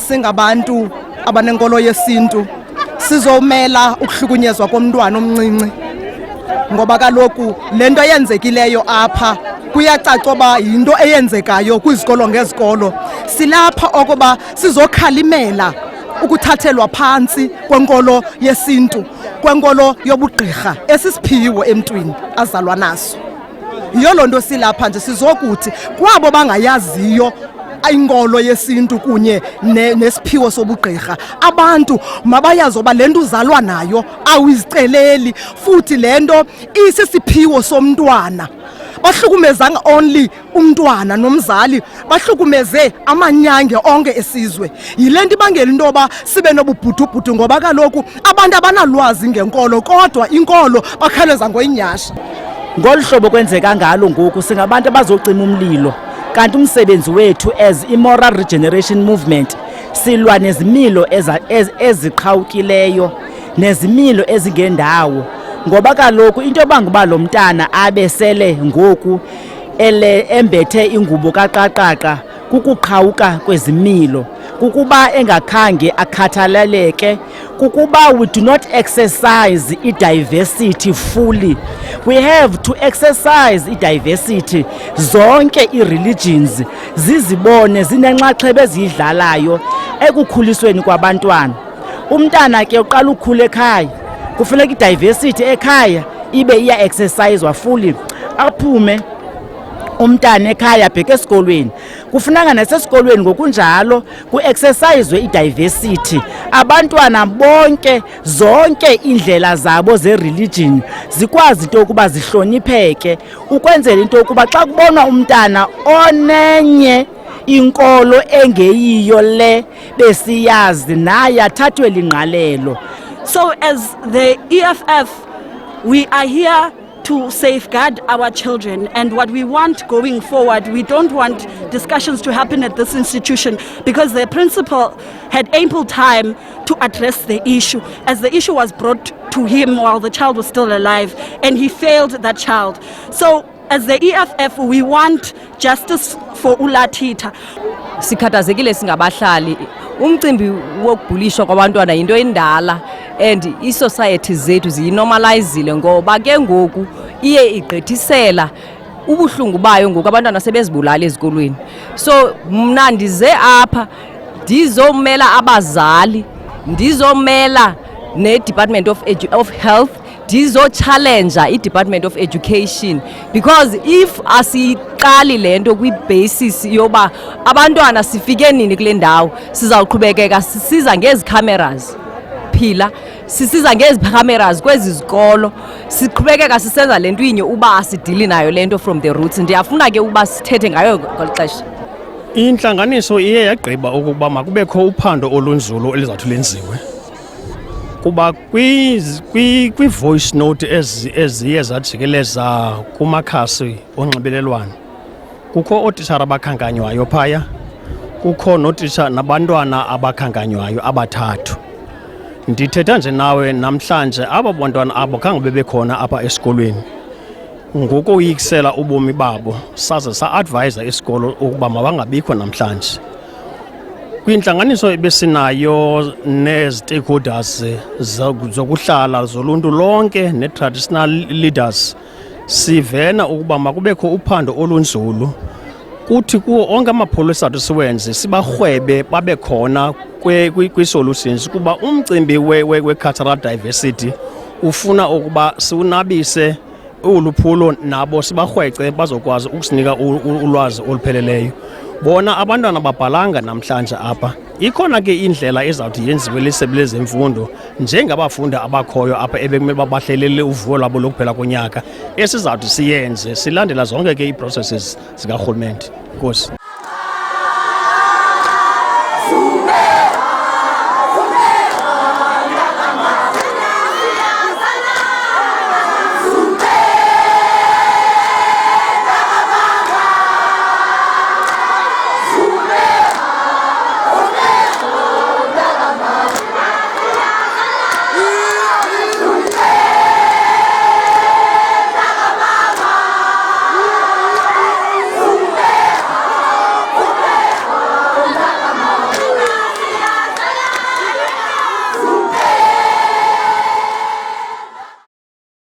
singabantu abanenkolo yesintu sizomela ukuhlukunyezwa komntwana omncinci, ngoba kaloku lento eyenzekileyo apha kuyacaca uba yinto eyenzekayo kwizikolo ngezikolo. Silapha okuba sizokhalimela ukuthathelwa phantsi kwenkolo yesintu, kwenkolo yobugqirha esisiphiwo emntwini azalwa naso. Yiyo loo nto silapha nje, sizokuthi kwabo bangayaziyo inkolo yesintu kunye nesiphiwo sobugqirha, abantu mabayazi uba le nto uzalwa nayo awuziceleli, futhi le nto isisiphiwo somntwana. Bahlukumezanga only umntwana nomzali, bahlukumeze amanyange onke esizwe. Yile nto ibangela into yoba sibe nobubhudubhudu, ngoba kaloku abantu abanalwazi ngenkolo, kodwa inkolo bakhaleza ngoyinyasha. Ngolu hlobo kwenzeka ngalo ngoku singabantu abazocima umlilo, kanti umsebenzi wethu as i-Moral Regeneration Movement silwa nezimilo eziqhawukileyo nezimilo ezingendawo. Ngoba kaloku into yobanga uba lo mntana abe sele ngoku embethe ingubo kaqaqaqa kukuqhawuka kwezimilo, kukuba engakhange akhathaleleke, kukuba we do not exercise i-diversity fully. We have to exercise i-diversity. Zonke i-religions zizibone zinenxaxheba eziyidlalayo ekukhulisweni kwabantwana. Umntana ke uqala ukhula ekhaya, kufuneka i-diversity ekhaya ibe iya-exerciswa fully. Aphume umntana ekhaya bheke esikolweni, kufuneka nasesikolweni ngokunjalo ku-exerciswe i-diversity. Abantwana bonke zonke indlela zabo ze-religion zikwazi into yokuba zihlonipheke, ukwenzela into yokuba xa kubonwa umntana onenye inkolo engeyiyo le besiyazi naye athathwe lingqalelo. So as the EFF, we are here to safeguard our children, and what we want going forward, we don't want discussions to happen at this institution because the principal had ample time to address the issue, as the issue was brought to him while the child was still alive, and he failed that child. So as the EFF, we want justice for Ulathita. Sikhathazekile singabahlali, umcimbi wokubhulishwa kwabantwana yinto endala, and i-society zethu ziyinormalizile ngoba ke ngoku iye igqithisela ubuhlungu bayo ngoku abantwana sebezibulala ezikolweni. So mna ndize apha ndizomela abazali, ndizomela ne-Department of Health, ndizo-challenge i-Department of Education, because if asiqali le nto kwi-basis yoba abantwana sifike nini kule ndawo, sizawuqhubekeka sisiza ngezi cameras phila, sisiza ngezi cameras kwezi zikolo, siqhubekeka sisenza le nto inye uba asidili nayo le nto from the roots. Ndiyafuna ke uba sithethe ngayo ngeli xesha. Intlanganiso iye yagqiba ukuba makubekho uphando olunzulu elizawuthi lenziwe, kuba kwi-voice note eziye zajikeleza kumakhasi onxibelelwano kukho ootitshala abakhankanywayo phaya, kukho nootitshala nabantwana abakhankanywayo abathathu. Ndithetha nje nawe namhlanje aba bantwana abo khange bebekhona apha esikolweni, ngokoyikisela ubomi babo saze sa-advisa isikolo ukuba mabangabikho namhlanje. Kwintlanganiso ebesinayo ne-stakeholders zokuhlala zoluntu lonke ne-traditional leaders, sivena ukuba makubekho uphando olunzulu, kuthi kuwo onke amapolisa athi siwenze sibarhwebe babe khona kwi-solutions, kuba umcimbi we-cultural diversity ufuna ukuba siwunabise uluphulo nabo sibarhwece bazokwazi ukusinika ulwazi olupheleleyo. Bona abantwana babhalanga namhlanje apha, ikhona ke indlela ezawuthi yenziwe lisebe lezemfundo njengabafundi abakhoyo apha ebekumele babahlelele uvuyo lwabo lokuphela konyaka, esizawuthi siyenze silandela zonke ke ii-processes zikarhulumente. Nkosi.